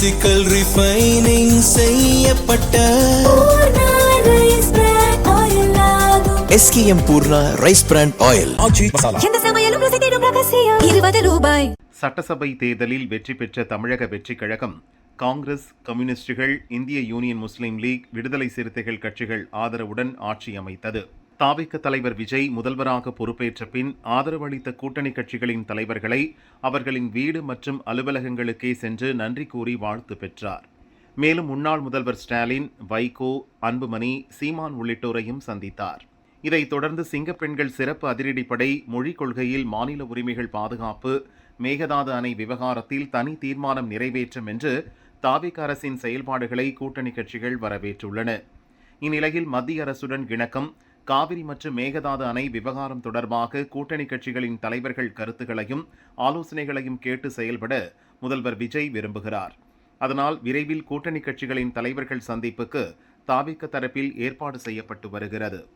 Physical refining செய்யப்பட்ட SKM Poorna rice brand oil. ₹20. சட்டசபை தேர்தலில் வெற்றி பெற்ற தமிழக வெற்றிக் கழகம் காங்கிரஸ், கம்யூனிஸ்டுகள், இந்திய யூனியன் முஸ்லீம் லீக், விடுதலை சிறுத்தைகள் கட்சிகள் ஆதரவுடன் ஆட்சி அமைத்தது. தாவிக தலைவர் விஜய் முதல்வராக பொறுப்பேற்ற பின் ஆதரவளித்த கூட்டணி கட்சிகளின் தலைவர்களை அவர்களின் வீடு மற்றும் அலுவலகங்களுக்கே சென்று நன்றி கூறி வாழ்த்து பெற்றார். மேலும் முன்னாள் முதல்வர் ஸ்டாலின், வைகோ, அன்புமணி, சீமான் உள்ளிட்டோரையும் சந்தித்தார். இதைத் தொடர்ந்து சிங்கப்பெண்கள் சிறப்பு அதிரடிப்படை மொழிக் கொள்கையில் மாநில உரிமைகள் பாதுகாப்பு, மேகதாது அணை விவகாரத்தில் தனி தீர்மானம் நிறைவேற்றும் என்று தாவிக அரசின் செயல்பாடுகளை கூட்டணி கட்சிகள் வரவேற்றுள்ளன. இந்நிலையில் மத்திய அரசுடன் இணக்கம், காவிரி மற்றும் மேகதாது அணை விவகாரம் தொடர்பாக கூட்டணி கட்சிகளின் தலைவர்கள் கருத்துக்களையும் ஆலோசனைகளையும் கேட்டு செயல்பட முதல்வர் விஜய் விரும்புகிறார். அதனால் விரைவில் கூட்டணி கட்சிகளின் தலைவர்கள் சந்திப்புக்கு தாவிக தரப்பில் ஏற்பாடு செய்யப்பட்டு வருகிறது.